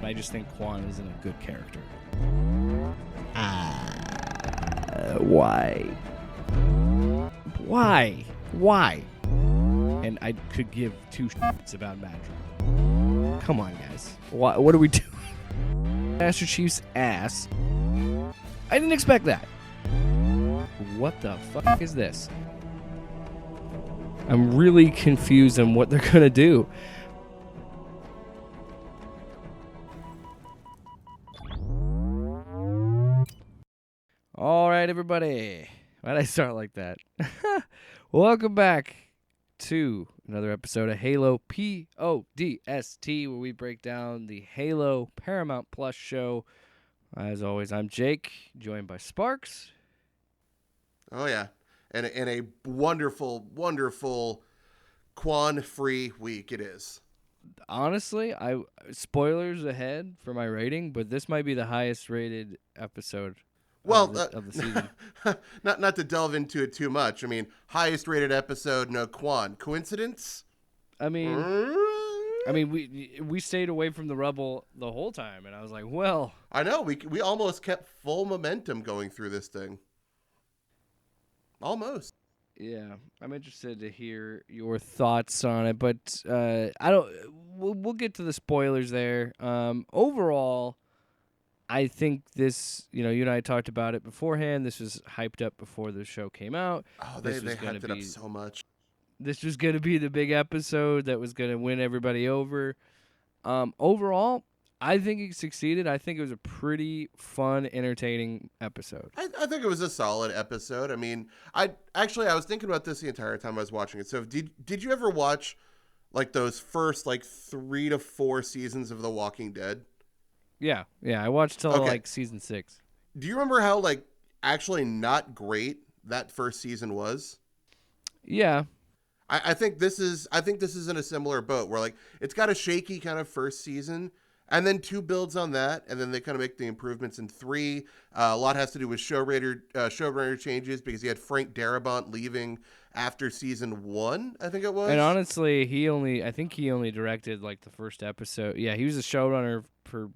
I just think Quan isn't a good character. Why? Why? And I could give two shits about Madrigal. Come on, guys. What are we doing? Master Chief's ass. I didn't expect that. What the fuck is this? I'm really confused on what they're gonna do. All right, everybody. Why'd I start like that? Welcome back to another episode of Halo PODST, where we break down the Halo Paramount Plus show. As always, I'm Jake, joined by Sparks. Oh, yeah. And a wonderful, wonderful Quan-free week it is. Honestly, spoilers ahead for my rating, but this might be the highest rated episode of the season. not to delve into it too much. I mean, highest rated episode, no Quan. Coincidence? I mean, we stayed away from the rubble the whole time, and I was like, well, I know we almost kept full momentum going through this thing. Almost. Yeah, I'm interested to hear your thoughts on it, but we'll get to the spoilers there. Overall, I think this, you and I talked about it beforehand. This was hyped up before the show came out. Oh, they hyped it up so much. This was going to be the big episode that was going to win everybody over. Overall, I think it succeeded. I think it was a pretty fun, entertaining episode. I think it was a solid episode. I mean, I was thinking about this the entire time I was watching it. So did you ever watch like those first 3 to 4 seasons of The Walking Dead? Yeah, I watched till season 6. Do you remember how actually not great that first season was? Yeah. I think this is in a similar boat where it's got a shaky kind of first season, and then 2 builds on that, and then they kind of make the improvements in 3. A lot has to do with showrunner changes because he had Frank Darabont leaving after season 1, I think it was. And honestly, I think he only directed the first episode. Yeah, he was a showrunner for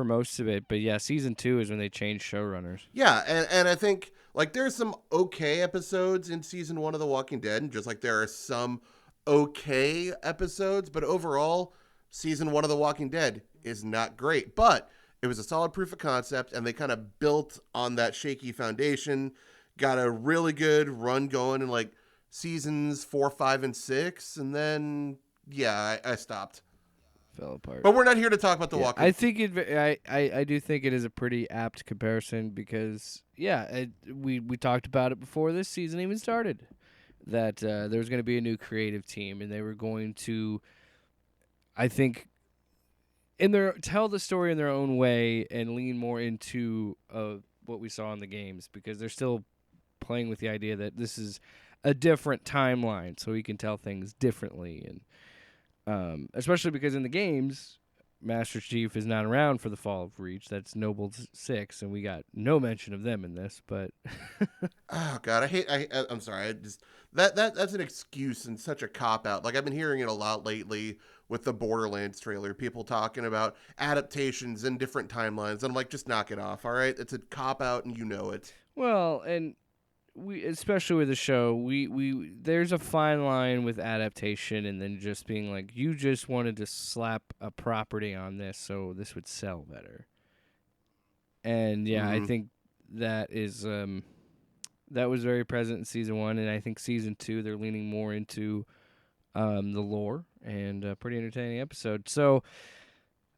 most of it, but yeah, season 2 is when they changed showrunners. Yeah, and I think there's some okay episodes in season 1 of The Walking Dead, and just there are some okay episodes, but overall, season 1 of The Walking Dead is not great. But it was a solid proof of concept, and they kind of built on that shaky foundation, got a really good run going in seasons 4, 5, and 6, and then I stopped. Fell apart. But we're not here to talk about The Walking Dead. I think I do think it is a pretty apt comparison because we talked about it before this season even started that there was going to be a new creative team and they were going to, I think, tell the story in their own way and lean more into what we saw in the games because they're still playing with the idea that this is a different timeline, so we can tell things differently and. Especially because in the games, Master Chief is not around for the fall of Reach. That's Noble 6, and we got no mention of them in this. But oh god, I'm sorry. That's an excuse and such a cop out. I've been hearing it a lot lately with the Borderlands trailer. People talking about adaptations and different timelines. And I'm just knock it off. All right, it's a cop out, and you know it. Well, and. We, especially with the show, we there's a fine line with adaptation and then just being you just wanted to slap a property on this so this would sell better. And I think that is that was very present in season 1, and I think season 2 they're leaning more into the lore and a pretty entertaining episode. So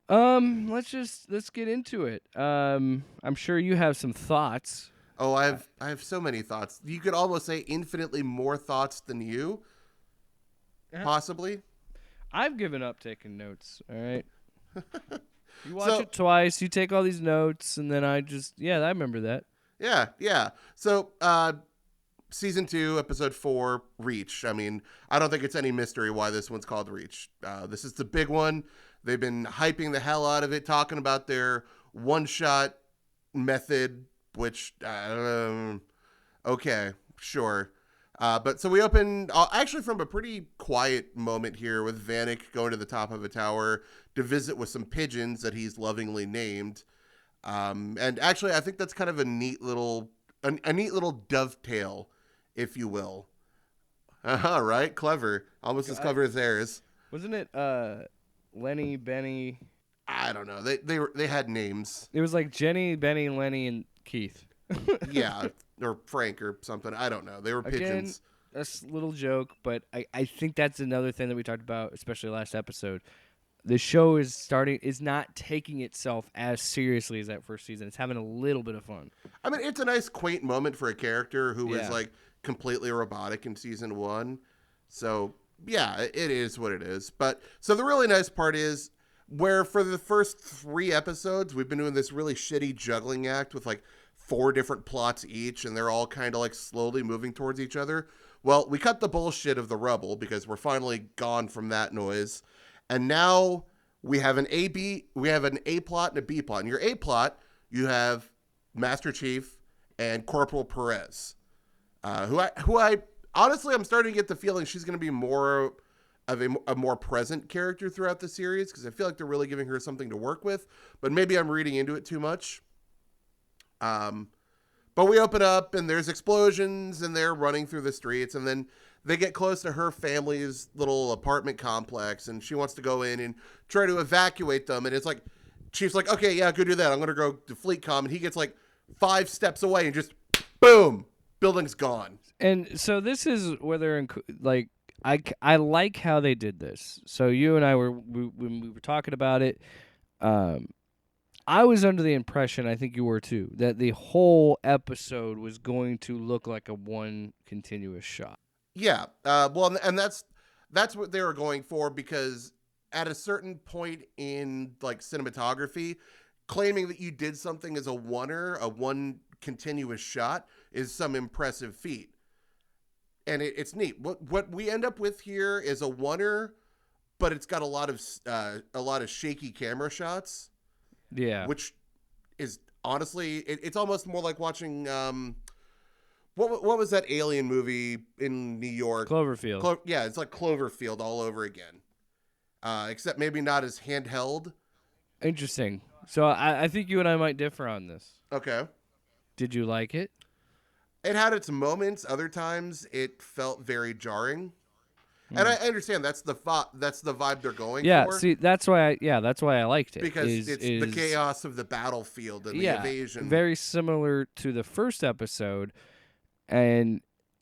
let's get into it. I'm sure you have some thoughts. Oh, I have so many thoughts. You could almost say infinitely more thoughts than you, possibly. I've given up taking notes, all right? You watch it twice, you take all these notes, and then I remember that. Yeah. So, season 2, episode 4, Reach. I mean, I don't think it's any mystery why this one's called Reach. This is the big one. They've been hyping the hell out of it, talking about their one-shot method, which, okay, sure. But so we open actually from a pretty quiet moment here with Vanek going to the top of a tower to visit with some pigeons that he's lovingly named. And actually, I think that's kind of a neat little dovetail, if you will. Right? Clever. Almost as clever as theirs. Wasn't it Lenny, Benny? I don't know. They had names. It was like Jenny, Benny, Lenny, and Keith. Yeah, or Frank or something. I don't know. They were pigeons. Again, a little joke, but I think that's another thing that we talked about, especially last episode. The show is not taking itself as seriously as that first season. It's having a little bit of fun. I mean, it's a nice, quaint moment for a character who was like completely robotic in season 1. So yeah, it is what it is. But so the really nice part is where for the first 3 episodes, we've been doing this really shitty juggling act with like 4 different plots each, and they're all kind of like slowly moving towards each other. Well, we cut the bullshit of the rubble because we're finally gone from that noise. And now we have an A plot and a B plot. In your A plot, you have Master Chief and Corporal Perez, who I honestly, I'm starting to get the feeling she's going to be more of a more present character throughout the series, because I feel like they're really giving her something to work with. But maybe I'm reading into it too much. But we open up and there's explosions and they're running through the streets, and then they get close to her family's little apartment complex, and she wants to go in and try to evacuate them. And it's like, Chief's like, okay, yeah, go do that. I'm going to go to FleetCom. And he gets like 5 steps away and just boom, building's gone. And so this is where they're like, I like how they did this. So you and I when we were talking about it, I was under the impression, I think you were too, that the whole episode was going to look like a one continuous shot. Yeah. Well, and that's what they were going for, because at a certain point in like cinematography, claiming that you did something as a one continuous shot is some impressive feat. And it's neat. What we end up with here is a oneer, but it's got a lot of shaky camera shots. Yeah. Which is honestly, it's almost more like watching what was that alien movie in New York? Cloverfield. Yeah, it's like Cloverfield all over again. Except maybe not as handheld. Interesting. So I think you and I might differ on this. Okay. Did you like it? It had its moments. Other times it felt very jarring. And I understand that's the vibe they're going for. Yeah, see, that's why I liked it. Because it's the chaos of the battlefield and the evasion. Very similar to the first episode. And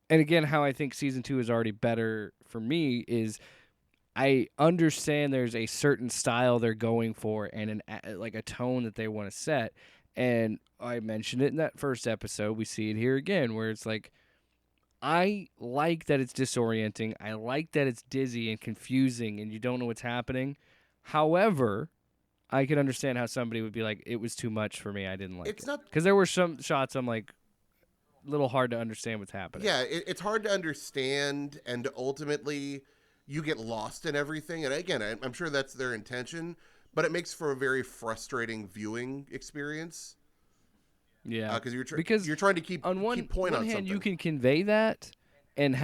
again, how I think season 2 is already better for me is I understand there's a certain style they're going for and like a tone that they want to set. And I mentioned it in that first episode. We see it here again, where it's like, I like that it's disorienting. I like that it's dizzy and confusing and you don't know what's happening. However, I can understand how somebody would be like, it was too much for me. I didn't like it. Because there were some shots I'm like, a little hard to understand what's happening. Yeah, it's hard to understand, and ultimately you get lost in everything. And again, I'm sure that's their intention, but it makes for a very frustrating viewing experience. Yeah, because you're trying to keep on keep point on hand, something. you can convey that and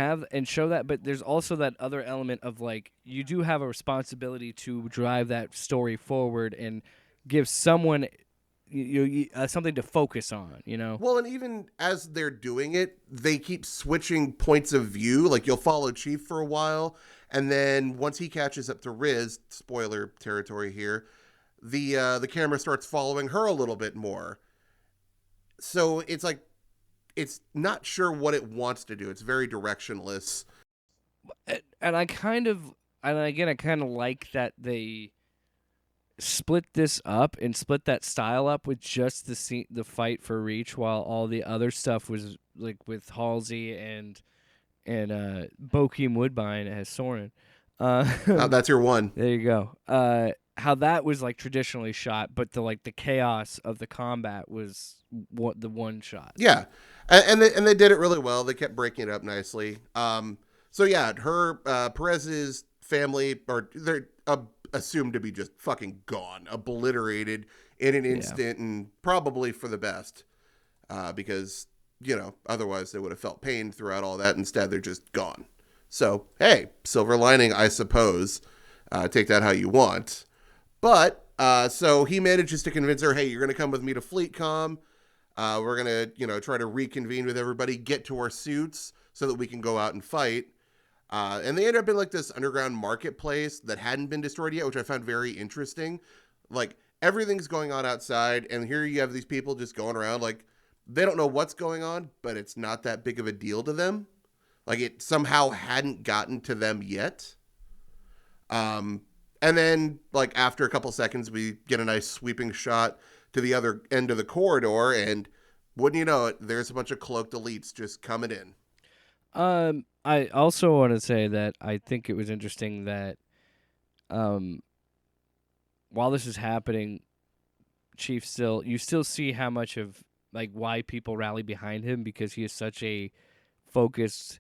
show that, but there's also that other element of like you do have a responsibility to drive that story forward and give someone something to focus on. You know. Well, and even as they're doing it, they keep switching points of view. Like you'll follow Chief for a while, and then once he catches up to Riz, spoiler territory here, the camera starts following her a little bit more. So it's like, it's not sure what it wants to do. It's very directionless. And I kind of like that they split this up and split that style up with just the fight for Reach, while all the other stuff was like with Halsey and Bokeem Woodbine as Soren. That's your one. There you go. How that was like traditionally shot, but the chaos of the combat was the one shot. Yeah, and they did it really well. They kept breaking it up nicely. So yeah, her Perez's family they're assumed to be just fucking gone, obliterated in an instant, and probably for the best, because otherwise they would have felt pain throughout all that. Instead, they're just gone. So, hey, silver lining, I suppose. Take that how you want. But, so he manages to convince her, hey, you're going to come with me to FleetCom. We're going to, try to reconvene with everybody, get to our suits so that we can go out and fight. And they end up in like this underground marketplace that hadn't been destroyed yet, which I found very interesting. Like, everything's going on outside, and here you have these people just going around. Like, they don't know what's going on, but it's not that big of a deal to them. Like, it somehow hadn't gotten to them yet. And then, like, after a couple seconds, we get a nice sweeping shot to the other end of the corridor, and wouldn't you know it, there's a bunch of cloaked elites just coming in. I also want to say that I think it was interesting that, while this is happening, you still see how much of like why people rally behind him because he is such a focused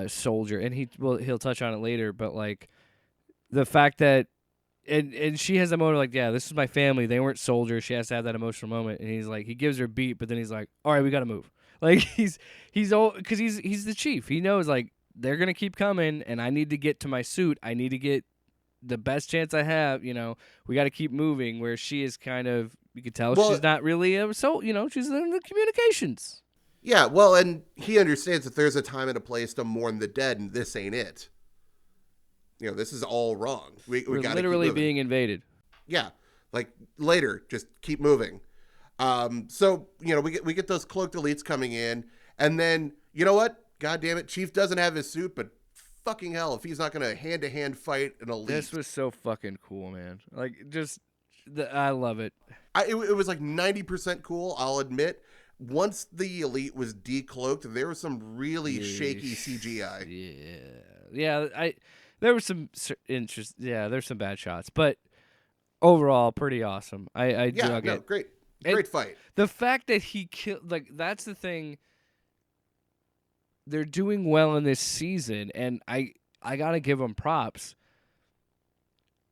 soldier, and he'll touch on it later, but like the fact that and she has a moment like, yeah, this is my family. They weren't soldiers. She has to have that emotional moment, and he's like, he gives her a beat, but then he's like, all right, we got to move. Like he's old because he's the chief. He knows like they're gonna keep coming, and I need to get to my suit. I need to get the best chance I have. We got to keep moving. Where she is kind of, you can tell Well, she's not really she's in the communications. yeah, well, and he understands that there's a time and a place to mourn the dead, and this ain't it. This is all wrong. We We're got to keep literally moving. being invaded. Yeah, like later, just keep moving. So we get those cloaked elites coming in, and then you know what? God damn it, Chief doesn't have his suit, but fucking hell, if he's not gonna hand to hand fight an elite, This was so fucking cool, man. Like I love it. it was like 90% cool. I'll admit. Once the elite was decloaked, there was some really shaky CGI. Yeah. There was some interest. Yeah, there's some bad shots, but overall, pretty awesome. I dug it. Great fight. The fact that he killed, like, that's the thing. They're doing well in this season, and I gotta give them props.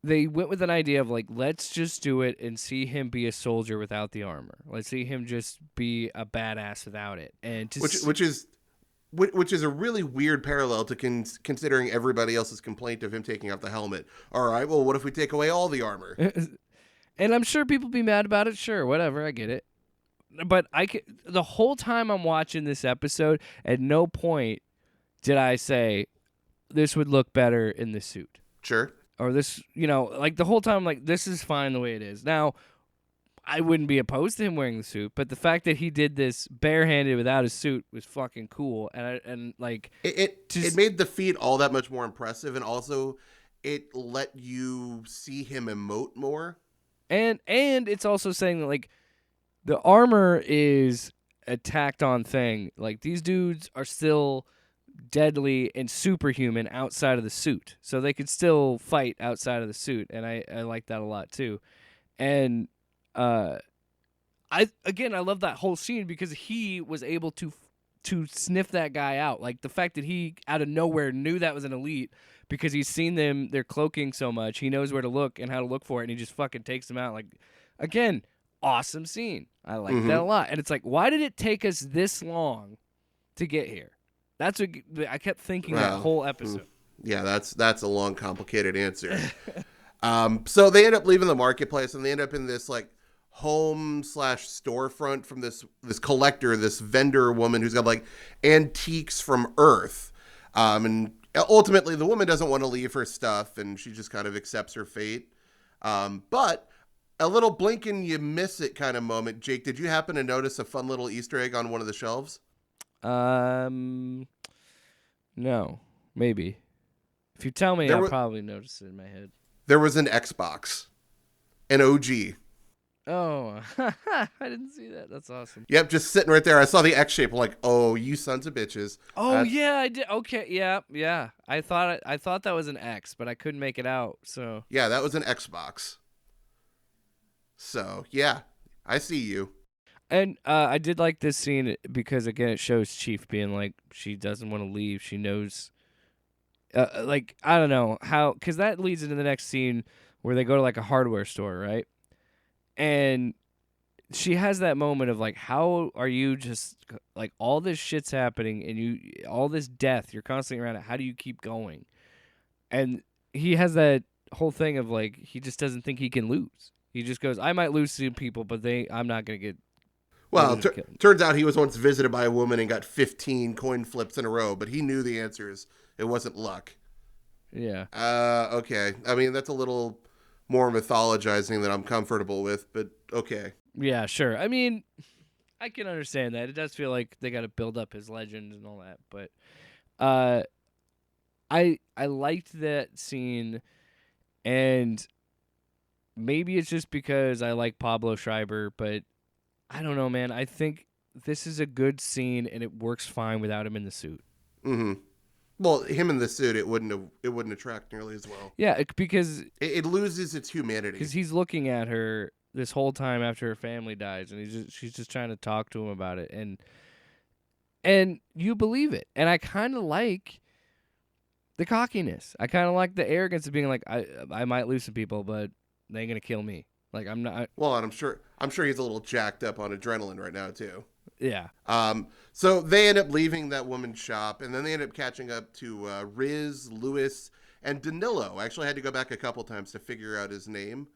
They went with an idea of like, let's just do it and see him be a soldier without the armor. Let's see him just be a badass without it, and which is a really weird parallel to considering everybody else's complaint of him taking off the helmet. All right, well, what if we take away all the armor? And I'm sure people be mad about it. Sure, whatever, I get it. But the whole time I'm watching this episode, at no point did I say this would look better in the suit. Sure. Or this, like the whole time, like, this is fine the way it is. Now, I wouldn't be opposed to him wearing the suit, but the fact that he did this barehanded without his suit was fucking cool. And like it made the feat all that much more impressive, and also it let you see him emote more. And it's also saying that like the armor is a tacked on thing. Like, these dudes are still deadly and superhuman outside of the suit, so they could still fight outside of the suit, and I like that a lot too. And I love that whole scene because he was able to sniff that guy out. Like, the fact that he out of nowhere knew that was an elite because he's seen them, they're cloaking so much, he knows where to look and how to look for it, and he just fucking takes them out. Like, again, awesome scene. I like that a lot. And it's like, why did it take us this long to get here? That's what I kept thinking that whole episode. Yeah, that's a long, complicated answer. So they end up leaving the marketplace, and they end up in this like home/storefront from this collector, this vendor woman who's got like antiques from Earth. And ultimately the woman doesn't want to leave her stuff, and she just kind of accepts her fate. But a little blink and you miss it kind of moment. Jake, did you happen to notice a fun little Easter egg on one of the shelves? No, maybe. If you tell me, I'll probably notice it in my head. There was an Xbox, an OG. Oh, I didn't see that. That's awesome. Yep, just sitting right there. I saw the X shape. I'm like, oh, you sons of bitches. Oh yeah, I did. Okay, yeah. I thought that was an X, but I couldn't make it out. So yeah, that was an Xbox. So yeah, I see you. And I did like this scene because, again, it shows Chief being like, she doesn't want to leave. She knows, like, I don't know how, because that leads into the next scene where they go to like a hardware store, right? And she has that moment of like, how are you just like all this shit's happening and all this death, you're constantly around it. How do you keep going? And he has that whole thing of like, he just doesn't think he can lose. He just goes, I might lose to people, but I'm not gonna get. Well, Nobody's gonna kill me. turns out he was once visited by a woman and got 15 coin flips in a row, but he knew the answers. It wasn't luck. Yeah. Okay. I mean, that's a little more mythologizing than I'm comfortable with, but okay. Yeah, sure. I mean, I can understand that. It does feel like they got to build up his legend and all that, but uh, I liked that scene, and maybe it's just because I like Pablo Schreiber, but I don't know, man. I think this is a good scene, and it works fine without him in the suit. Mm-hmm. Well, him in the suit, it wouldn't attract nearly as well. Yeah, because It loses its humanity. because he's looking at her this whole time after her family dies, and she's just trying to talk to him about it, and you believe it, and I kind of like the cockiness. I kind of like the arrogance of being like, I might lose some people, but they ain't gonna kill me. Like I'm not. Well, and I'm sure he's a little jacked up on adrenaline right now too. Yeah. So they end up leaving that woman's shop, and then they end up catching up to Riz, Lewis, and Danilo. I actually had to go back a couple times to figure out his name,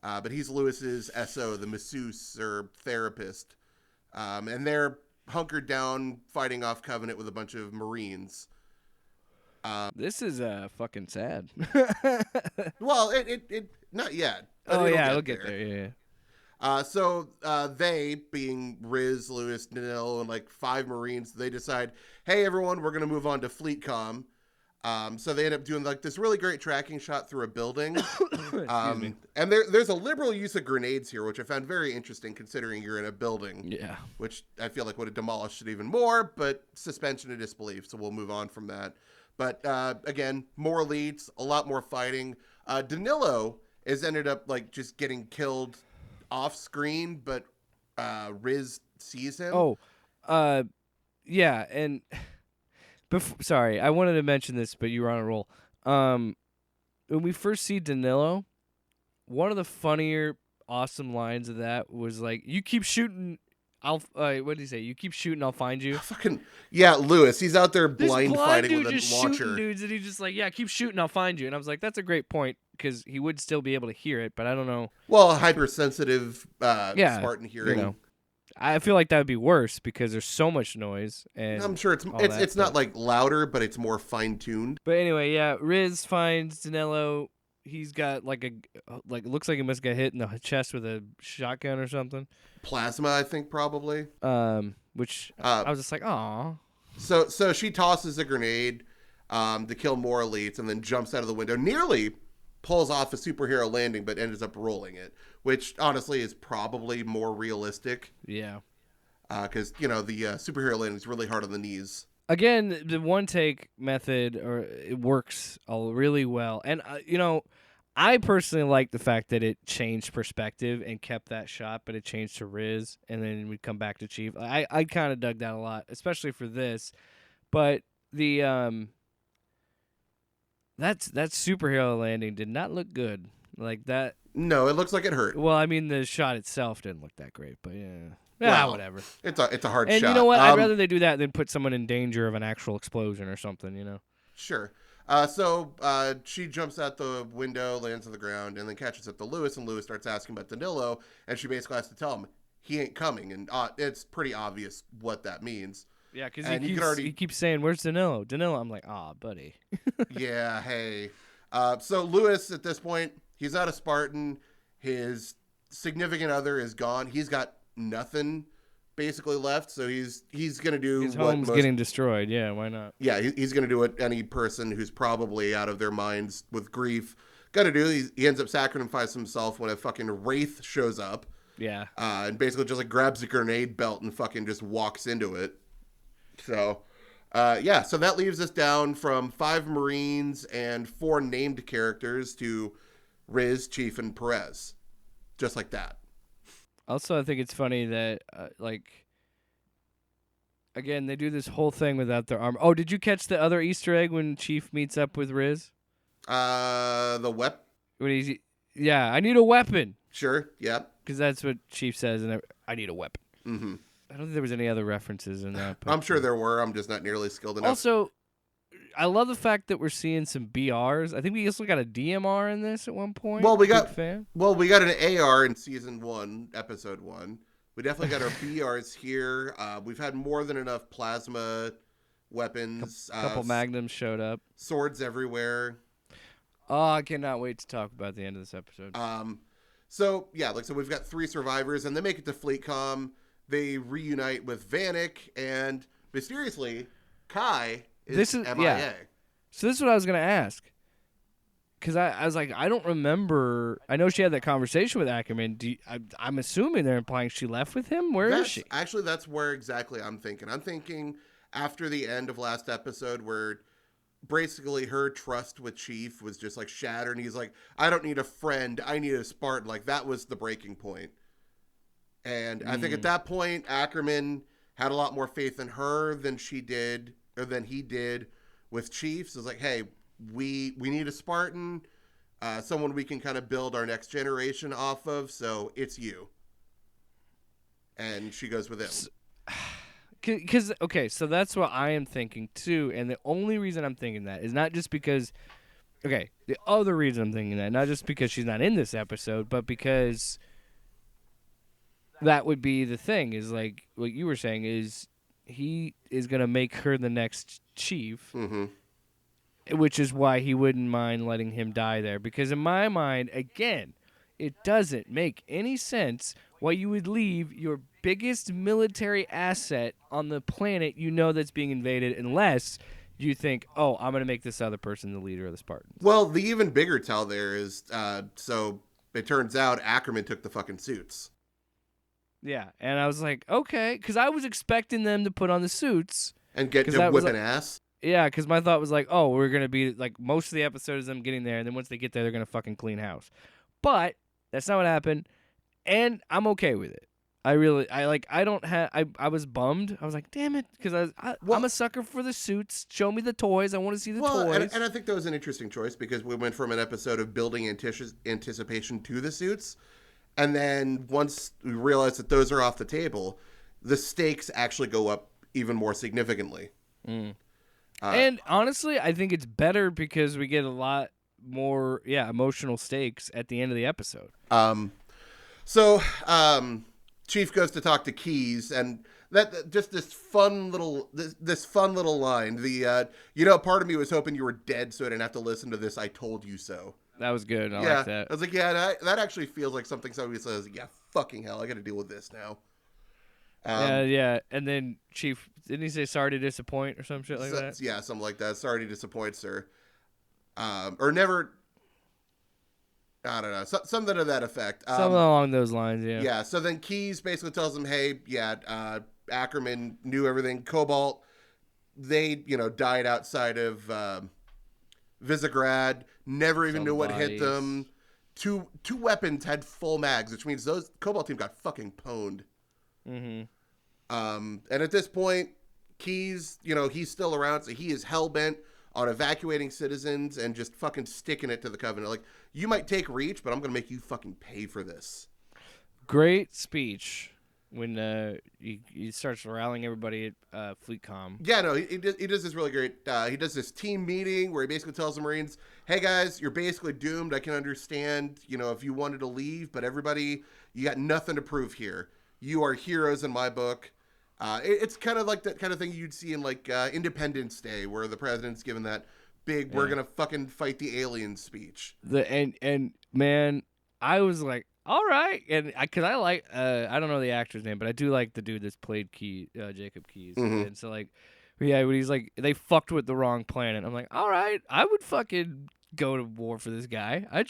but he's Lewis's SO, the masseuse or therapist, and they're hunkered down fighting off Covenant with a bunch of Marines. This is fucking sad. Well, it not yet. But Oh it'll yeah, we'll get there. Yeah. So they, being Riz, Lewis, Danilo, and like 5 Marines, they decide, hey, everyone, we're going to move on to Fleet Comm. So they end up doing like this really great tracking shot through a building. And there's a liberal use of grenades here, which I found very interesting considering you're in a building. Yeah. Which I feel like would have demolished it even more, but suspension of disbelief. So we'll move on from that. But again, more elites, a lot more fighting. Danilo has ended up like just getting killed off screen, but Riz sees him. Oh, yeah, and sorry, I wanted to mention this, but you were on a roll. When we first see Danilo, one of the funnier, awesome lines of that was like, "You keep shooting, I'll." What did he say? You keep shooting, I'll find you. Fucking yeah, Lewis. He's out there This blind fighting dude with a just launcher. shooting dudes, and he's just like, "Yeah, keep shooting, I'll find you." And I was like, "That's a great point," because he would still be able to hear it, but I don't know. Well, hypersensitive Spartan hearing. You know, I feel like that would be worse because there's so much noise, and I'm sure it's not like louder, but it's more fine tuned. But anyway, yeah, Riz finds Danilo. He's got like looks like he must get hit in the chest with a shotgun or something. Plasma, I think probably. Which I was just like, aw. So she tosses a grenade to kill more elites, and then jumps out of the window, nearly pulls off a superhero landing, but ends up rolling it, which honestly is probably more realistic. Yeah. Because the superhero landing is really hard on the knees. Again, the one take method, it works really well, and I personally like the fact that it changed perspective and kept that shot, but it changed to Riz, and then we'd come back to Chief. I kind of dug that a lot, especially for this. But the that superhero landing did not look good like that. No, it looks like it hurt. Well, I mean, the shot itself didn't look that great, but yeah. Well, whatever. It's a hard shot. And you know what? I'd rather they do that than put someone in danger of an actual explosion or something, Sure. So she jumps out the window, lands on the ground, and then catches up to Lewis, and Lewis starts asking about Danilo, and she basically has to tell him he ain't coming, and it's pretty obvious what that means. Yeah, because he keeps saying, "Where's Danilo? Danilo." I'm like, buddy. Yeah, hey. So Lewis, at this point, he's out of Spartan. His significant other is gone. He's got nothing basically left, so he's gonna do his home's getting destroyed. Yeah, why not? Yeah, he's gonna do what any person who's probably out of their minds with grief gonna do. He ends up sacrificing himself when a fucking wraith shows up. Yeah, and basically just like grabs a grenade belt and fucking just walks into it. So so that leaves us down from 5 Marines and 4 named characters to Riz, Chief, and Perez, just like that. Also, I think it's funny that, again, they do this whole thing without their armor. Oh, did you catch the other Easter egg when Chief meets up with Riz? The Yeah, I need a weapon. Sure, yeah. because that's what Chief says, and I need a weapon. Mm-hmm. I don't think there was any other references in that. But, I'm sure there were. I'm just not nearly skilled enough. Also, I love the fact that we're seeing some BRs. I think we also got a DMR in this at one point. Well, we Big got fan. an AR in season 1, episode 1. We definitely got our BRs here. We've had more than enough plasma weapons. Couple magnums showed up. Swords everywhere. Oh, I cannot wait to talk about the end of this episode. So we've got 3 survivors, and they make it to FleetCom. They reunite with Vanek, and mysteriously, Kai is MIA. Yeah. So this is what I was gonna ask. Because I was like, I don't remember. I know she had that conversation with Ackerman. I'm assuming they're implying she left with him. Where is she? Actually, that's where exactly I'm thinking. I'm thinking after the end of last episode where basically her trust with Chief was just like shattered. And he's like, I don't need a friend. I need a Spartan. Like that was the breaking point. And I think at that point, Ackerman had a lot more faith in her than he did with Chief. So it's like, hey, we need a Spartan, someone we can kind of build our next generation off of. So it's you. And she goes with him. Because okay, so that's what I am thinking too. And the only reason I'm thinking that is not just because. Okay, the other reason I'm thinking that, not just because she's not in this episode, but because that would be the thing. Is like what you were saying is he is gonna make her the next chief. Mm-hmm. Which is why he wouldn't mind letting him die there. Because in my mind, again, it doesn't make any sense why you would leave your biggest military asset on the planet you know that's being invaded unless you think, oh, I'm going to make this other person the leader of the Spartans. Well, the even bigger tell there is, so it turns out Ackerman took the fucking suits. Yeah, and I was like, okay, because I was expecting them to put on the suits. And get to whipping ass. Yeah, because my thought was like, oh, we're going to be, like, most of the episode is them getting there, and then once they get there, they're going to fucking clean house. But that's not what happened, and I'm okay with it. I was bummed. I was like, damn it, because I'm a sucker for the suits. Show me the toys. I want to see the toys. And I think that was an interesting choice, because we went from an episode of building anticipation to the suits, and then once we realized that those are off the table, the stakes actually go up even more significantly. And honestly, I think it's better because we get a lot more, emotional stakes at the end of the episode. So Chief goes to talk to Keys, and that just this fun little line. Part of me was hoping you were dead, so I didn't have to listen to this. I told you so. That was good. I like that. I was like, that actually feels like something somebody says. Yeah, fucking hell, I got to deal with this now. Yeah, and then Chief, didn't he say sorry to disappoint or some shit like that? Yeah, something like that. Sorry to disappoint, sir. Or never, I don't know, something to that effect. Something along those lines, yeah. Yeah, so then Keys basically tells him, hey, Ackerman knew everything. Cobalt, they, died outside of Visegrad, never even knew what hit them. Two weapons had full mags, which means those Cobalt team got fucking pwned. Mm-hmm. And at this point, Keys, he's still around, so he is hell-bent on evacuating citizens and just fucking sticking it to the Covenant. Like, you might take Reach, but I'm going to make you fucking pay for this. Great speech when he starts rallying everybody at FleetCom. Yeah, no, he does this really great. He does this team meeting where he basically tells the Marines, hey, guys, you're basically doomed. I can understand, if you wanted to leave, but everybody, you got nothing to prove here. You are heroes in my book. It's kind of like that kind of thing you'd see in like Independence Day, where the president's given that big "we're gonna fucking fight the aliens" speech. And man, I was like, all right, and because I like I don't know the actor's name, but I do like the dude that's played Jacob Keyes, and so like when he's like they fucked with the wrong planet. I'm like, all right, I would fucking go to war for this guy. I'd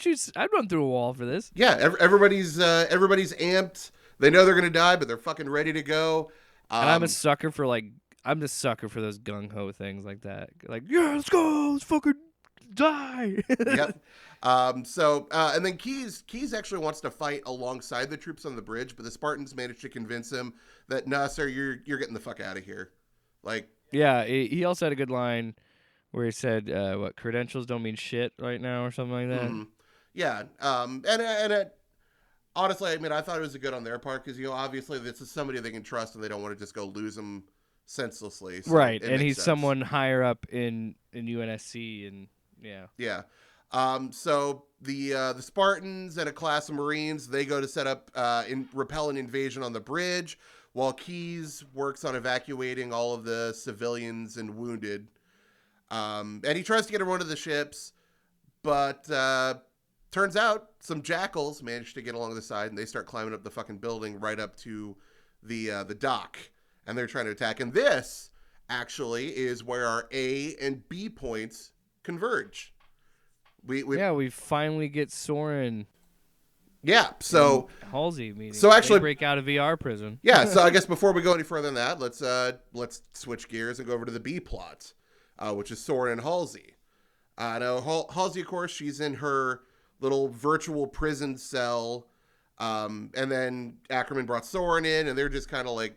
run through a wall for this. Yeah, everybody's amped. They know they're gonna die, but they're fucking ready to go. And I'm a sucker for those gung ho things like that. Like, yeah, let's go, let's fucking die. Yep. And then Keys actually wants to fight alongside the troops on the bridge, but the Spartans managed to convince him that, nah, sir, you're getting the fuck out of here. Like, yeah, he also had a good line where he said, "What credentials don't mean shit right now" or something like that. Mm-hmm. Yeah. And honestly, I mean, I thought it was a good on their part because, obviously this is somebody they can trust and they don't want to just go lose him senselessly. So Right, it and makes he's sense. someone higher up in UNSC, and yeah. Yeah. So the Spartans and a class of Marines, they go to set up repel an invasion on the bridge, while Keyes works on evacuating all of the civilians and wounded. And he tries to get on one of the ships, but turns out some jackals manage to get along the side, and they start climbing up the fucking building right up to the dock, and they're trying to attack. And this actually is where our A and B points converge. We finally get Soren Yeah. and So Halsey meeting. so They actually, break out of VR prison. yeah. So I guess before we go any further than that, let's switch gears and go over to the B plot, which is Soren and Halsey. Now Halsey, of course, she's in her little virtual prison cell, and then Ackerman brought Soren in, and they're just kind of like,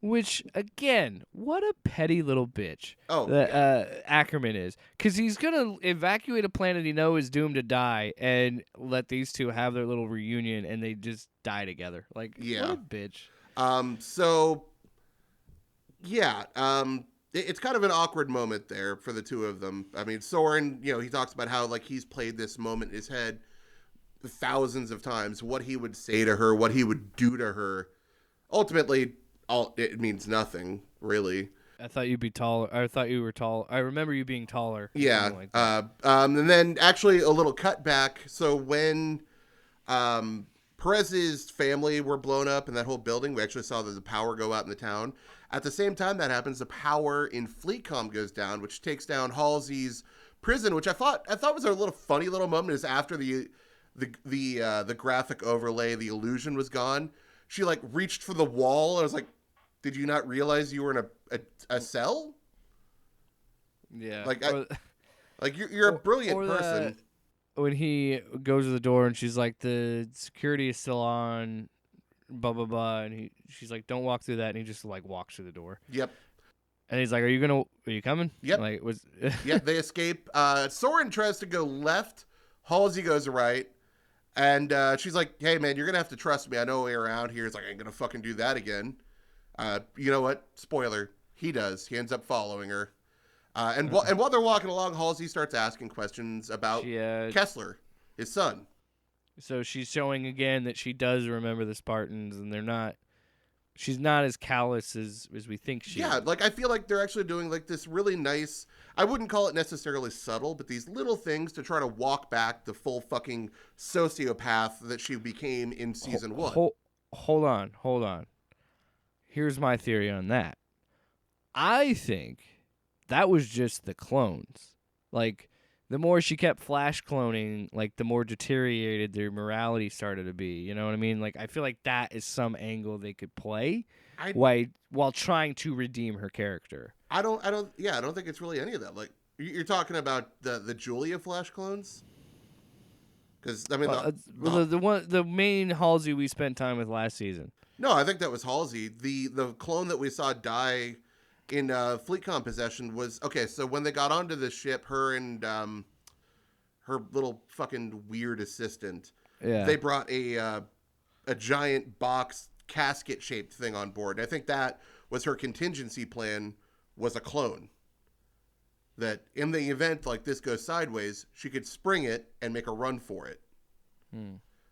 Which, again, what a petty little bitch oh that yeah, Ackerman is. Because he's going to evacuate a planet he knows is doomed to die and let these two have their little reunion and they just die together. Like, what yeah. a bitch. So yeah, it's kind of an awkward moment there for the two of them. I mean, Soren, he talks about how like he's played this moment in his head thousands of times, what he would say to her, what he would do to her. Ultimately, it means nothing, really. I thought you'd be taller. I thought you were tall. I remember you being taller. Or Yeah. something like that. And then actually a little cutback. So when Perez's family were blown up in that whole building, we actually saw the power go out in the town. At the same time that happens, the power in Fleetcom goes down, which takes down Halsey's prison, which I thought was a little funny little moment. Is after the graphic overlay, the illusion was gone. She like reached for the wall. I was like, did you not realize you were in a cell? Yeah. Like, you're a brilliant or person. When he goes to the door and she's like, the security is still on, blah, blah, blah. And she's like, don't walk through that. And he just like walks through the door. Yep. And he's like, are you coming? Yep. Like, Yep. They escape. Soren tries to go left. Halsey goes right. And she's like, hey, man, you're going to have to trust me. I know way around here. He's like, I ain't going to fucking do that again. You know what? Spoiler. He does. He ends up following her. And while they're walking along, Halsey starts asking questions about Kessler, his son. So she's showing again that she does remember the Spartans, and she's not as callous as we think she is. Like I feel like they're actually doing like this really nice, I wouldn't call it necessarily subtle, but these little things to try to walk back the full fucking sociopath that she became in season one. Hold on. Here's my theory on that. I think that was just the clones. Like, the more she kept flash cloning, like, the more deteriorated their morality started to be. You know what I mean? Like, I feel like that is some angle they could play while trying to redeem her character. I don't think it's really any of that. Like, you're talking about the Julia flash clones? Because, I mean, the main Halsey we spent time with last season. No, I think that was Halsey. The clone that we saw die in Fleetcom possession was okay. So when they got onto the ship, her and her little fucking weird assistant, they brought a giant box casket shaped thing on board. And I think that was her contingency plan, was a clone. That in the event like this goes sideways, she could spring it and make a run for it.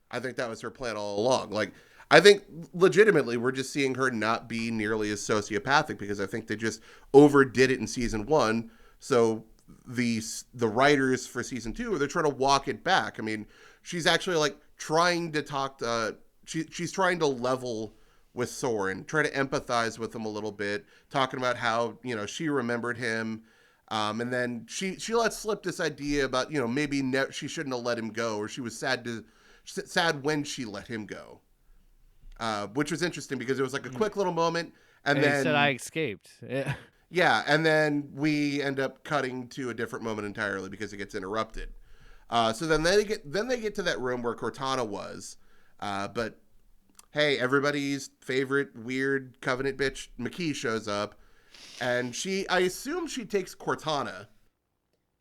I think that was her plan all along. Like, I think legitimately we're just seeing her not be nearly as sociopathic because I think they just overdid it in season one. So the writers for season two, they're trying to walk it back. I mean, she's actually like trying to talk to, she's trying to level with Soren, try to empathize with him a little bit, talking about how, she remembered him. And then she let slip this idea about, maybe she shouldn't have let him go, or she was sad when she let him go. Which was interesting because it was like a quick little moment, and then he said I escaped. Yeah, and then we end up cutting to a different moment entirely because it gets interrupted. So then they get to that room where Cortana was, but hey, everybody's favorite weird Covenant bitch McKee shows up, and I assume she takes Cortana.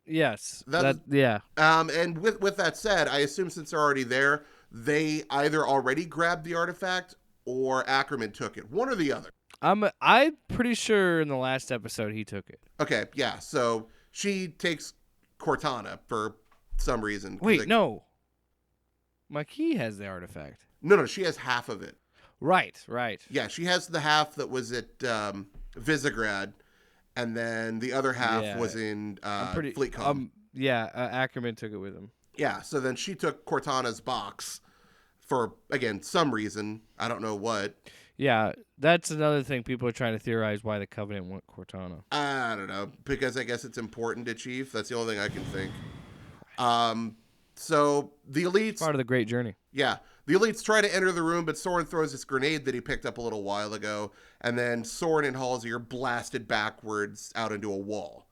Yes. Yeah. And with that said, I assume since they're already there, they either already grabbed the artifact or Ackerman took it. One or the other. I'm pretty sure in the last episode he took it. Okay, yeah. So she takes Cortana for some reason. Wait, no. Makee has the artifact. No, she has half of it. Right. Yeah, she has the half that was at Visegrad, and then the other half was in FleetCom. Ackerman took it with him. Yeah, so then she took Cortana's box for, again, some reason. I don't know what. Yeah, that's another thing people are trying to theorize why the Covenant want Cortana. I don't know, because I guess it's important to Chief. That's the only thing I can think. So the elites... Part of the great journey. Yeah. The elites try to enter the room, but Soren throws this grenade that he picked up a little while ago, and then Soren and Halsey are blasted backwards out into a wall.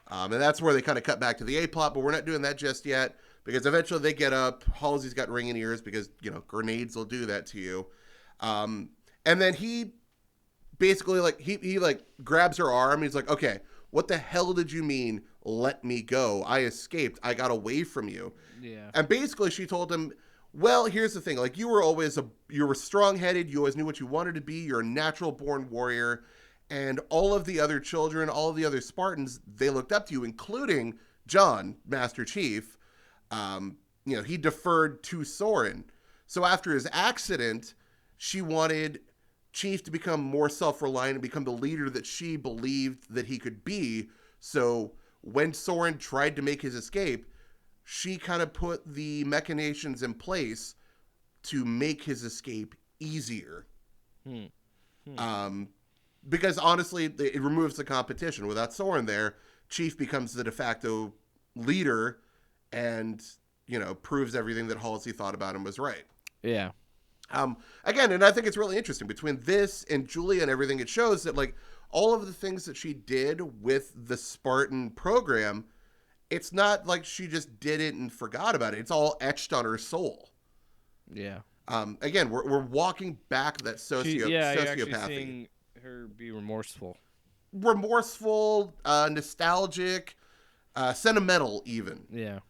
And that's where they kind of cut back to the A-plot, but we're not doing that just yet, because eventually they get up. Halsey's got ringing ears because, grenades will do that to you. And then he basically, he grabs her arm. He's like, okay, what the hell did you mean, let me go? I escaped. I got away from you. Yeah. And basically she told him, well, here's the thing. You were strong-headed. You always knew what you wanted to be. You're a natural-born warrior. And all of the other children, all of the other Spartans, they looked up to you, including John, Master Chief. He deferred to Soren. So after his accident, she wanted Chief to become more self-reliant and become the leader that she believed that he could be. So when Soren tried to make his escape, she kind of put the machinations in place to make his escape easier. Because honestly, it removes the competition. Without Soren there, Chief becomes the de facto leader and, proves everything that Halsey thought about him was right. Yeah. Again, and I think it's really interesting between this and Julia and everything. It shows that all of the things that she did with the Spartan program, it's not like she just did it and forgot about it. It's all etched on her soul. Yeah. Again, we're walking back that sociopathy. You're actually seeing her be remorseful, nostalgic, sentimental, even. Yeah.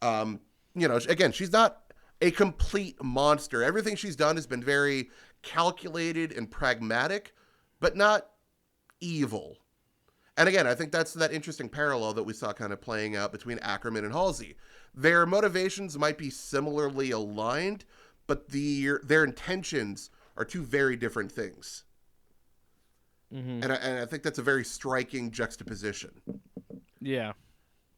Again, she's not a complete monster. Everything she's done has been very calculated and pragmatic, but not evil. And again, I think that's that interesting parallel that we saw kind of playing out between Ackerman and Halsey. Their motivations might be similarly aligned, but their intentions are two very different things. Mm-hmm. And I think that's a very striking juxtaposition. Yeah.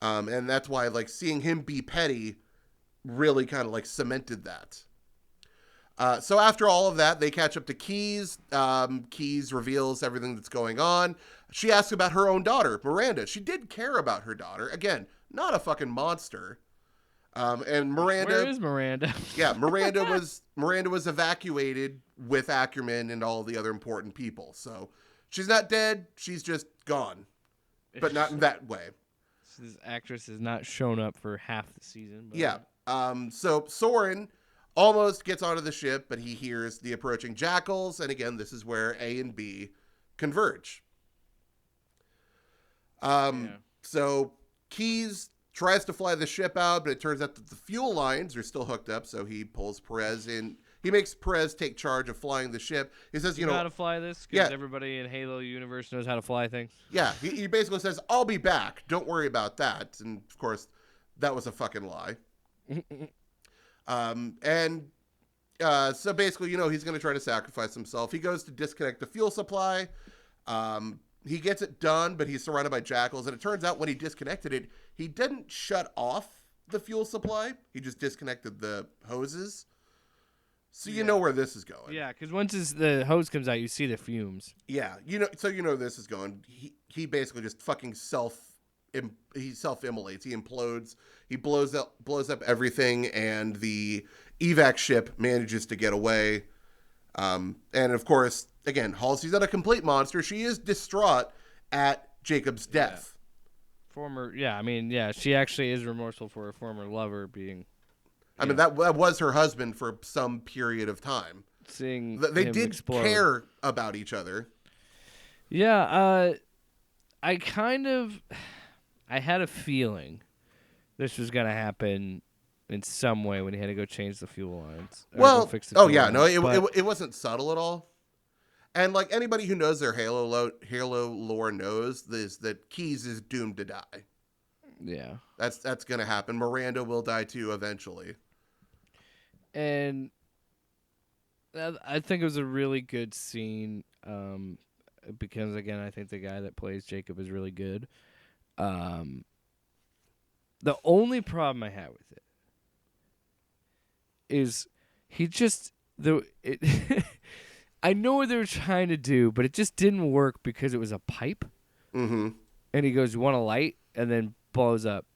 And that's why seeing him be petty really kind of cemented that. So after all of that, they catch up to Keyes. Keyes reveals everything that's going on. She asks about her own daughter, Miranda. She did care about her daughter. Again, not a fucking monster. And Miranda... Where is Miranda? Yeah, Miranda was evacuated with Ackerman and all the other important people. So she's not dead. She's just gone. But not in that way. This actress has not shown up for half the season. But... Yeah. So Soren almost gets onto the ship, but he hears the approaching jackals. And again, this is where A and B converge. So Keyes tries to fly the ship out, but it turns out that the fuel lines are still hooked up. So he pulls Perez in. He makes Perez take charge of flying the ship. He says, you know how to fly this? Because everybody in Halo universe knows how to fly things. Yeah. He basically says, I'll be back. Don't worry about that. And of course, that was a fucking lie. So basically, he's going to try to sacrifice himself. He goes to disconnect the fuel supply. He gets it done, but he's surrounded by jackals. And it turns out when he disconnected it, he didn't shut off the fuel supply. He just disconnected the hoses. So you know where this is going. Yeah, because once the hose comes out, you see the fumes. Yeah, so where this is going. He basically just fucking self-immolates. He implodes. He blows up everything, and the evac ship manages to get away. And of course, again, Halsey's not a complete monster. She is distraught at Jacob's death. She actually is remorseful for her former lover being... that was her husband for some period of time. Seeing they him did explode. Care about each other. Yeah, I had a feeling this was going to happen in some way when he had to go change the fuel lines. Or go Well, fix the oh fuel yeah, no, lines. But it wasn't subtle at all. And like anybody who knows their Halo lore knows this, that Keyes is doomed to die. yeah. That's gonna happen. Miranda will die too eventually. And I think it was a really good scene because, again, I think the guy that plays Jacob is really good. The only problem I had with it is he just I know what they were trying to do, but it just didn't work because it was a pipe. Mm-hmm. And he goes, "You want a light?" and then blows up.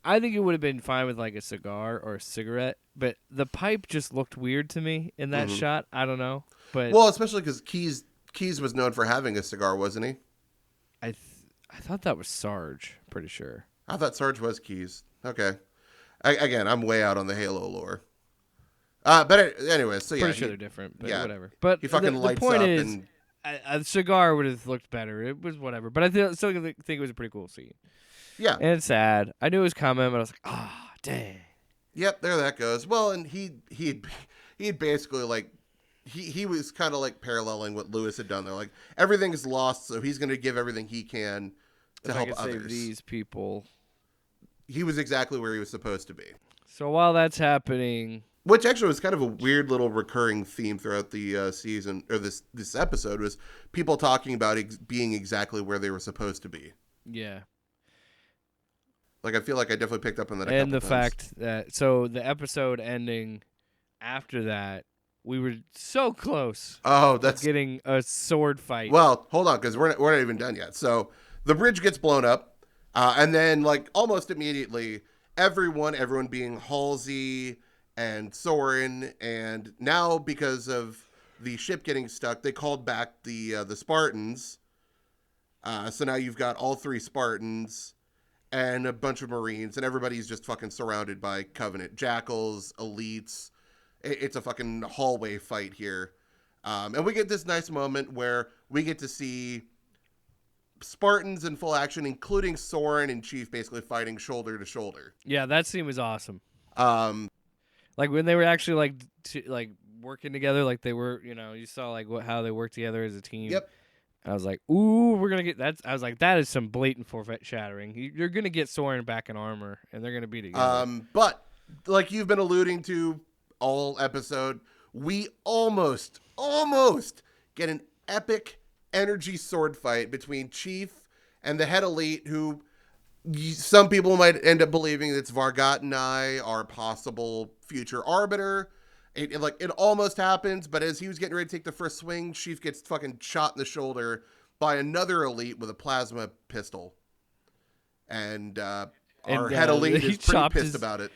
I think it would have been fine with like a cigar or a cigarette, but the pipe just looked weird to me in that Mm-hmm. shot. I don't know, but Well, especially because Keyes was known for having a cigar, wasn't he? I thought that was Sarge. Pretty sure. I thought Sarge was Keyes. Okay. Again, I'm way out on the Halo lore. But anyway, so yeah, Pretty sure they're different, but yeah, whatever. But he fucking the lights point up is, and a cigar would have looked better. It was whatever, but I still think it was a pretty cool scene. yeah, And it's sad. I knew it was coming, but I was like, ah, dang. yep, there that goes. Well, and he'd basically like he was kind of like paralleling what Lewis had done there. Like everything is lost, so he's going to give everything he can to If I help could others. save these people. He was exactly where he was supposed to be. So while that's happening, Which actually was kind of a weird little recurring theme throughout the season, or this episode, was people talking about being exactly where they were supposed to be. yeah. Like I feel like I definitely picked up on that. And the times. fact that the episode ending after that, we were so close Oh, to that's getting a sword fight. well. Hold on, because we're not even done yet. So the bridge gets blown up, and then like almost immediately, everyone being Halsey and Soren, and now because of the ship getting stuck, they called back the Spartans. So now you've got all 3 Spartans and a bunch of Marines, and everybody's just fucking surrounded by Covenant jackals, elites. It's a fucking hallway fight here. And we get this nice moment where we get to see Spartans in full action, including Soren and Chief basically fighting shoulder to shoulder. Yeah, that scene was awesome. Um, Like when they were actually like working together, like they were, you saw like how they worked together as a team. Yep. I was like, ooh, we're gonna get that. I was like, that is some blatant foreshadowing. You're gonna get Soren back in armor, and they're gonna be together. But like you've been alluding to all episode, we almost get an epic energy sword fight between Chief and the head elite, who some people might end up believing it's Vargat and I, our possible future arbiter. It almost happens, but as he was getting ready to take the first swing, Chief gets fucking shot in the shoulder by another elite with a plasma pistol. And our head elite is pretty pissed about it.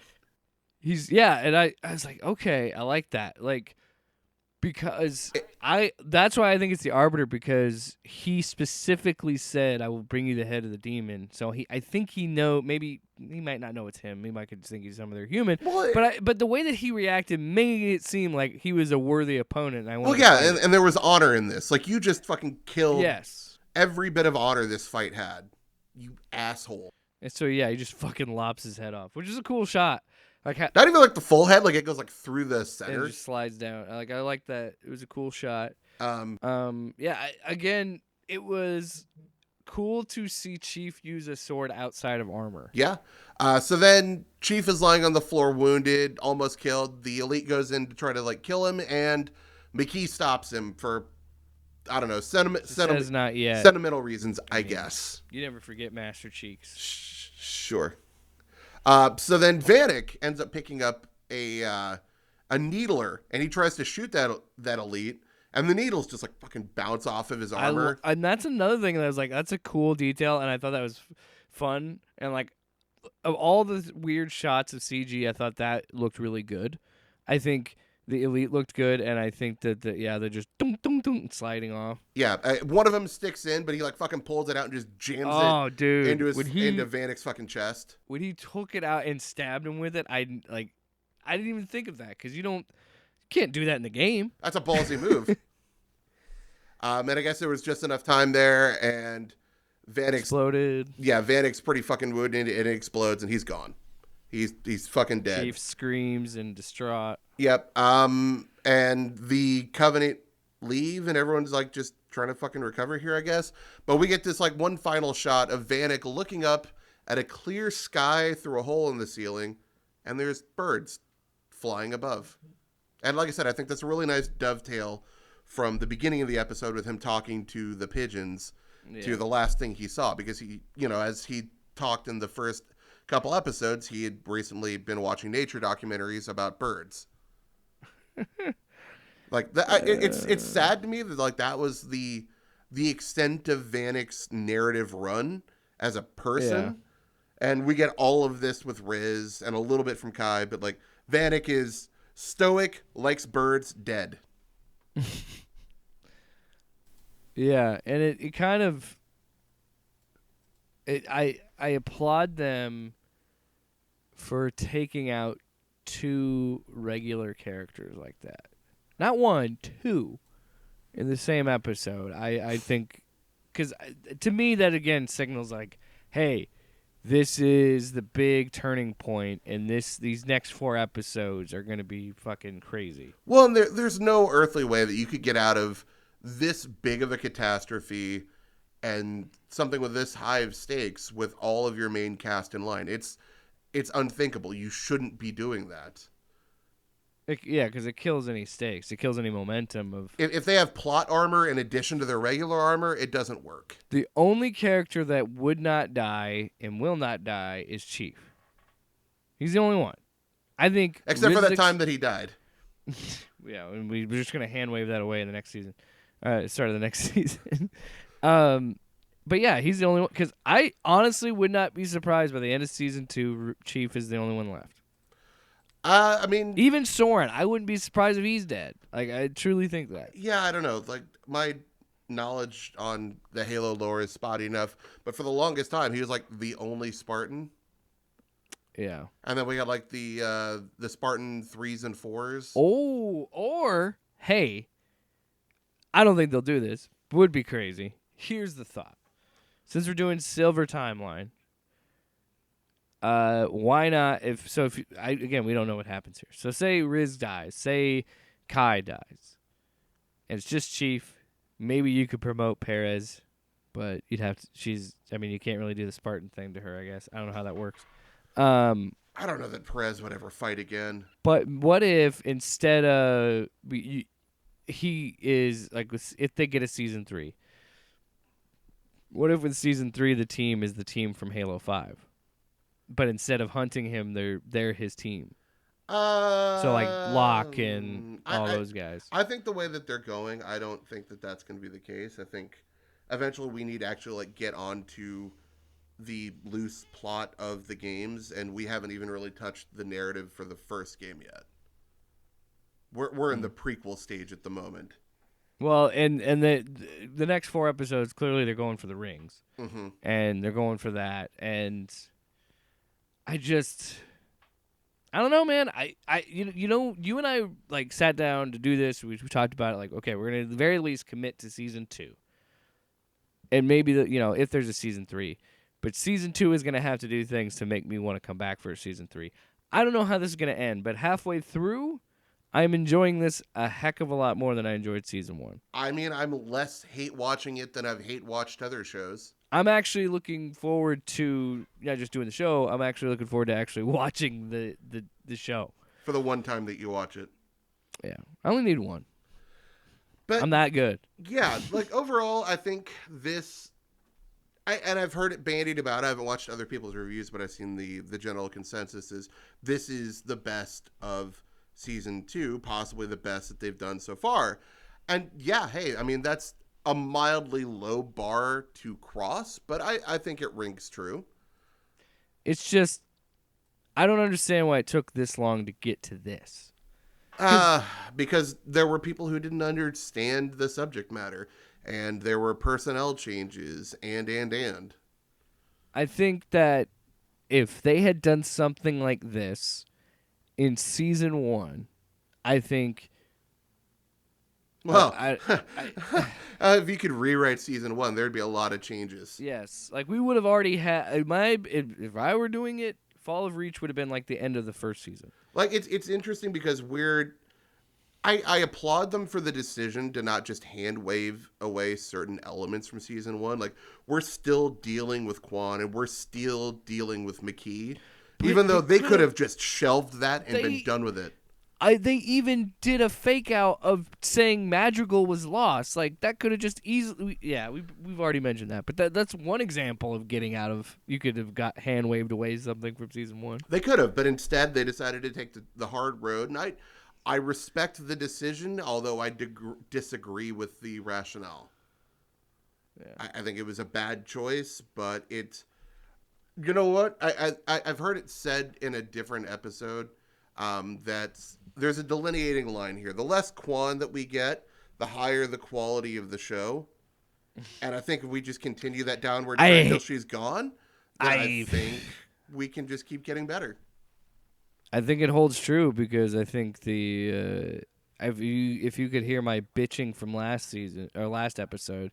And I was like, okay, I like that. Like, because that's why I think it's the Arbiter, because he specifically said, I will bring you the head of the demon. So I think maybe he might not know it's him. He might just think he's some other human. Well, but the way that he reacted made it seem like he was a worthy opponent. And there was honor in this. Like, you just fucking killed every bit of honor this fight had. You asshole. And so, yeah, he just fucking lops his head off, which is a cool shot. Like not even like the full head, like it goes like through the center. And just slides down. I like that. It was a cool shot. Again, it was cool to see Chief use a sword outside of armor. Yeah. So then Chief is lying on the floor, wounded, almost killed. The elite goes in to try to like kill him, and McKee stops him for, I don't know, sentimental reasons, I guess. You never forget Master Cheeks. Sure. So then Vanek ends up picking up a needler, and he tries to shoot that elite, and the needles just like fucking bounce off of his armor. And that's another thing that I was like, that's a cool detail, and I thought that was fun. And like, of all the weird shots of CG, I thought that looked really good. I think the elite looked good, and I think that they're just dunk, dunk, dunk, sliding off. Yeah, one of them sticks in, but he like fucking pulls it out and just jams it into Vanek's fucking chest. When he took it out and stabbed him with it, I didn't even think of that, because you can't do that in the game. That's a ballsy move. And I guess there was just enough time there, and Vanek exploded. Yeah, Vanek's pretty fucking wounded, and it explodes, and he's gone. He's fucking dead. Chief screams and distraught. Yep. And the Covenant leave, and everyone's like just trying to fucking recover here, I guess. But we get this like one final shot of Vanek looking up at a clear sky through a hole in the ceiling, and there's birds flying above. And like I said, I think that's a really nice dovetail from the beginning of the episode with him talking to the pigeons to the last thing he saw, because he, as he talked in the first couple episodes, he had recently been watching nature documentaries about birds. Like that, it's sad to me that like that was the extent of Vanek's narrative run as a person, and we get all of this with Riz and a little bit from Kai, but like Vanek is stoic, likes birds, dead. Yeah, and it kind of I applaud them for taking out two regular characters like that. Not one, two in the same episode. I think, because to me that again signals like, hey, this is the big turning point, and these next 4 episodes are going to be fucking crazy. Well, and there's no earthly way that you could get out of this big of a catastrophe and something with this high of stakes with all of your main cast in line. It's unthinkable. You shouldn't be doing that. Because it kills any stakes. It kills any momentum of. If they have plot armor in addition to their regular armor, it doesn't work. The only character that would not die and will not die is Chief. He's the only one. I think. Except for that time that he died. Yeah, and we're just gonna hand wave that away in the next season. Start of the next season. But yeah, he's the only one. Because I honestly would not be surprised by the end of season 2, Chief is the only one left. I mean, even Soren, I wouldn't be surprised if he's dead. Like, I truly think that. Yeah, I don't know. Like, my knowledge on the Halo lore is spotty enough, but for the longest time, he was like the only Spartan. Yeah. And then we got like the Spartan 3s and 4s. Oh, or hey, I don't think they'll do this. Would be crazy. Here's the thought: since we're doing Silver Timeline. Why not? Again, we don't know what happens here. So say Riz dies, say Kai dies, and it's just Chief. Maybe you could promote Perez, but you'd have to. You can't really do the Spartan thing to her. I guess I don't know how that works. I don't know that Perez would ever fight again. But what if instead of he is like, if they get a season 3? What if with season 3 the team is the team from Halo 5? But instead of hunting him, they're his team. So like Locke and all those guys. I think the way that they're going, I don't think that that's going to be the case. I think eventually we need to actually like get onto the loose plot of the games, and we haven't even really touched the narrative for the first game yet. We're in the prequel stage at the moment. Well, and the next 4 episodes, clearly they're going for the rings, and they're going for that, and I don't know, man. You and I like sat down to do this. We talked about it. Like, okay, we're gonna at the very least commit to season 2, and maybe if there's a season 3, but season 2 is gonna have to do things to make me want to come back for a season 3. I don't know how this is gonna end, but halfway through, I'm enjoying this a heck of a lot more than I enjoyed season 1. I mean, I'm less hate watching it than I've hate watched other shows. I'm actually looking forward to not just doing the show. I'm actually looking forward to actually watching the show. For the one time that you watch it. Yeah. I only need one. But I'm that good. Yeah, like overall, I think this... I've heard it bandied about. I haven't watched other people's reviews, but I've seen the general consensus is this is the best of season 2, possibly the best that they've done so far. And yeah, hey, I mean, that's a mildly low bar to cross, but I think it rings true. It's just, I don't understand why it took this long to get to this. Because there were people who didn't understand the subject matter, and there were personnel changes, and. I think that if they had done something like this in season 1, I think... Well, if you could rewrite season 1, there'd be a lot of changes. Yes, like we would have already had if I were doing it Fall of Reach would have been like the end of the first season. Like it's interesting because I applaud them for the decision to not just hand wave away certain elements from season one. Like we're still dealing with Quan and we're still dealing with McKee, even though they could have just shelved that and been done with it. They even did a fake out of saying Madrigal was lost. Like that could have just easily. Yeah, we've already mentioned that, but that's one example of getting out of. You could have got hand waved away something from season one. They could have, but instead they decided to take the hard road, and I respect the decision, although I disagree with the rationale. Yeah. I think it was a bad choice, but you know what? I've heard it said in a different episode that there's a delineating line here. The less Quan that we get, the higher the quality of the show. And I think if we just continue that downward trend until she's gone, then I think we can just keep getting better. I think it holds true because I think if you could hear my bitching from last season or last episode,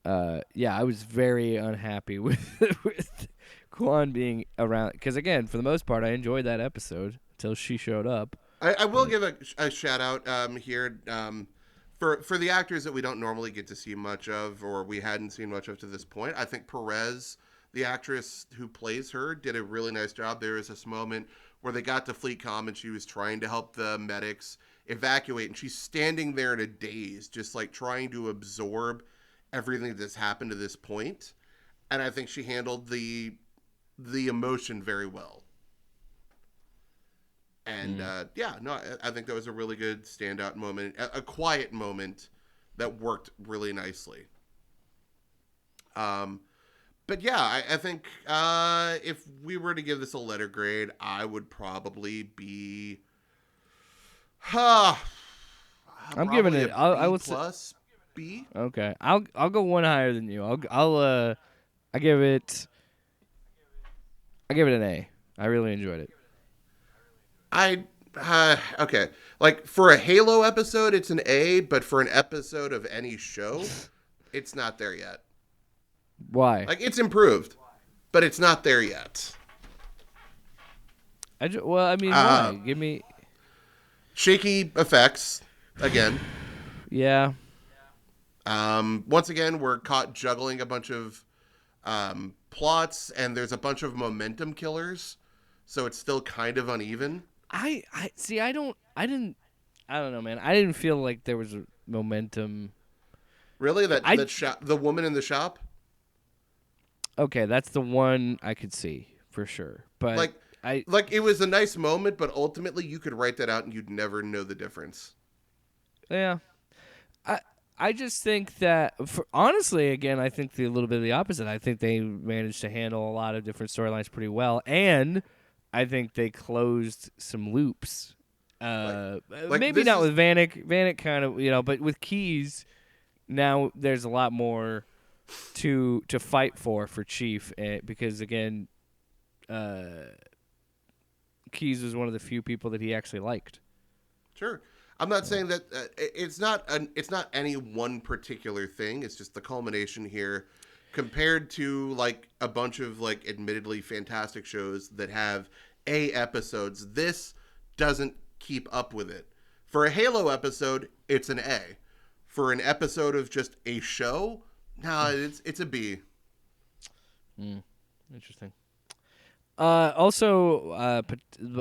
yeah, I was very unhappy with Quan being around because again, for the most part, I enjoyed that episode until she showed up. I will give a shout out here for the actors that we don't normally get to see much of or we hadn't seen much of to this point. I think Perez, the actress who plays her, did a really nice job. There was this moment where they got to Fleet Com and she was trying to help the medics evacuate, and she's standing there in a daze, just like trying to absorb everything that's happened to this point. And I think she handled the emotion very well. And I think that was a really good standout moment, a quiet moment that worked really nicely. But yeah, I think if we were to give this a letter grade, I would probably be. I'm giving it. I would plus B. Okay, I'll go one higher than you. I give it an A. I really enjoyed it. Okay. Like for a Halo episode, it's an A, but for an episode of any show, it's not there yet. Why? Like it's improved, but it's not there yet. Why? Give me shaky effects again. Yeah. Once again, we're caught juggling a bunch of plots, and there's a bunch of momentum killers, so it's still kind of uneven. I see. I don't know, man. I didn't feel like there was a momentum. Really? The woman in the shop? Okay, that's the one I could see for sure. But it was a nice moment, but ultimately you could write that out and you'd never know the difference. Yeah. I just think that, honestly, again, I think a little bit of the opposite. I think they managed to handle a lot of different storylines pretty well, and I think they closed some loops. Maybe not with Vanek. Vanek kind of, but with Keyes, now there's a lot more to fight for Chief, because again, Keyes was one of the few people that he actually liked. Sure. I'm not saying that it's not any one particular thing. It's just the culmination here compared to like a bunch of like admittedly fantastic shows that have A episodes. This doesn't keep up with it. For a Halo episode, it's an A. For an episode of just a show, it's a B. Interesting. Also,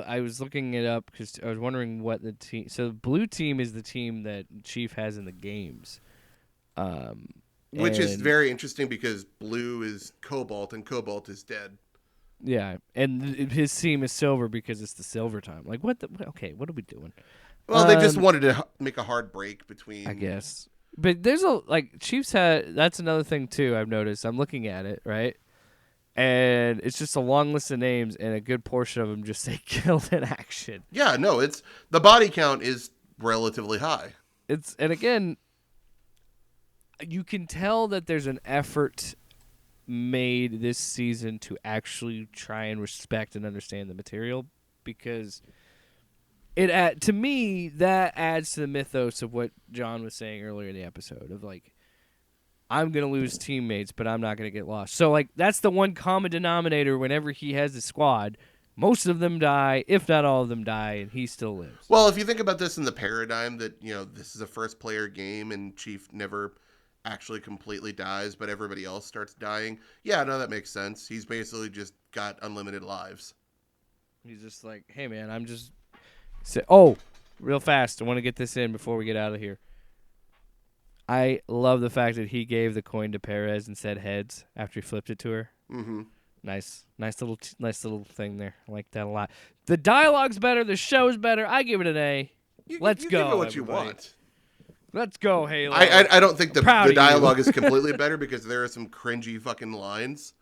I was looking it up because I was wondering what the team. So, the blue team is the team that Chief has in the games, which is very interesting because blue is Cobalt and Cobalt is dead. Yeah, and his team is silver because it's the silver time. Like, what are we doing? Well, they just wanted to make a hard break between. I guess, but there's Chiefs had. That's another thing too. I've noticed. I'm looking at it right. And it's just a long list of names, and a good portion of them just say killed in action. Yeah, no, it's the body count is relatively high. And again, you can tell that there's an effort made this season to actually try and respect and understand the material, because to me that adds to the mythos of what John was saying earlier in the episode of like, I'm going to lose teammates, but I'm not going to get lost. So, that's the one common denominator whenever he has a squad. most of them die, if not all of them die, and he still lives. Well, if you think about this in the paradigm that, this is a first player game and Chief never actually completely dies, but everybody else starts dying. Yeah, no, that makes sense. He's basically just got unlimited lives. He's just like, hey, man, I'm just... Oh, real fast. I want to get this in before we get out of here. I love the fact that he gave the coin to Perez and said heads after he flipped it to her. Mm-hmm. Nice little thing there. I like that a lot. The dialogue's better. The show's better. I give it an A. Let's go. Give it what everybody. you want. Let's go, Halo. I don't think the dialogue you. is completely better because there are some cringy fucking lines.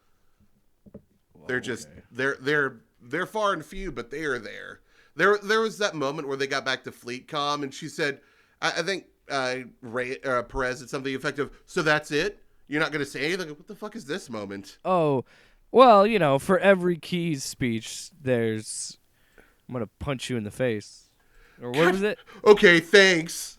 They're just they're far and few, but they are there. There was that moment where they got back to FleetCom and she said, I think Perez said something effective. So that's it? You're not going to say anything? What the fuck is this moment? Oh, well, for every Keys speech, there's I'm gonna punch you in the face, or what was it? Okay, thanks.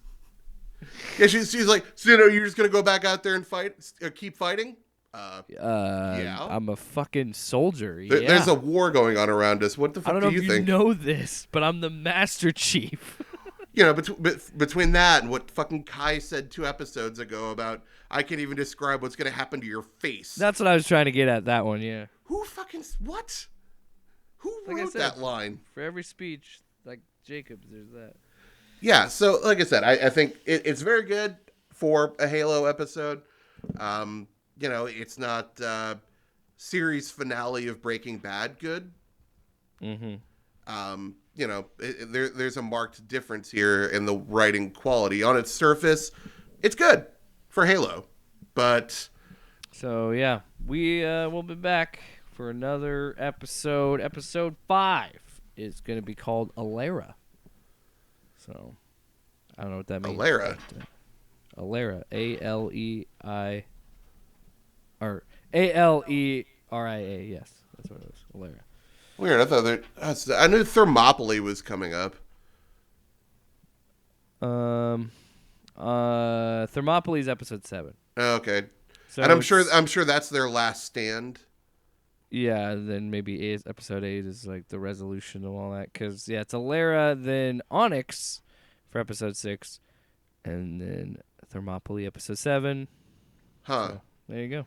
Yeah, she's like, so you're just gonna go back out there and fight, keep fighting? Yeah. I'm a fucking soldier. There's a war going on around us. What the fuck do you think? I don't know if you know this, but I'm the Master Chief. Between that and what fucking Kai said 2 episodes ago about, I can't even describe what's gonna happen to your face. That's what I was trying to get at. That one, yeah. Who fucking what? Who like wrote that line? For every speech, like Jacobs, there's that. Yeah, so like I said, I think it's very good for a Halo episode. It's not series finale of Breaking Bad good. Mm-hmm. There's a marked difference here in the writing quality. On its surface, it's good for Halo, but... So, yeah, we will be back for another episode. Episode 5 is going to be called Alera. So, I don't know what that means. Alera? Alera. A-L-E-I... Or A-L-E-R-I-A, yes. That's what it was. Alera. Weird. I knew Thermopylae was coming up. Thermopylae's episode 7. Okay. So and I'm sure that's their last stand. Yeah, then maybe episode 8 is like the resolution of all that. Because, yeah, it's Alera, then Onyx for episode 6, and then Thermopylae episode 7. Huh. So, there you go.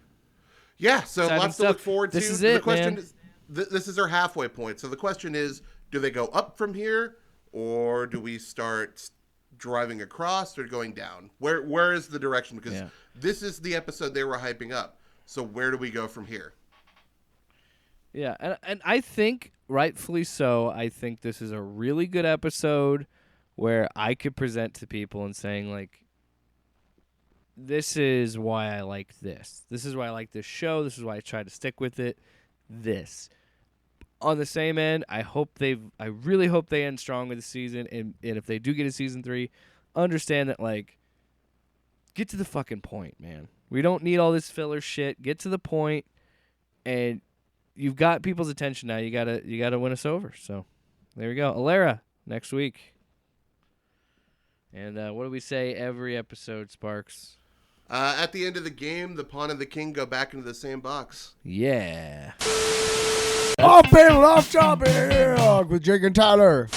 Yeah, so Exciting lots stuff. to look forward to. This is the it, question man. is, this is our halfway point. So the question is, do they go up from here, or do we start driving across or going down? Where is the direction? Because this is the episode they were hyping up. So where do we go from here? Yeah, and I think, rightfully so, I think this is a really good episode where I could present to people and saying, like, this is why I like this. This is why I like this show. This is why I try to stick with it. This. On the same end, I really hope they end strong with the season, and if they do get a season 3, understand that, like, get to the fucking point, man. We don't need all this filler shit. Get to the point, and you've got people's attention now. You gotta win us over. So there we go. Alera next week. And what do we say every episode, Sparks? At the end of the game, the pawn and the king go back into the same box. Yeah. Off panel, off topic with Jake and Tyler.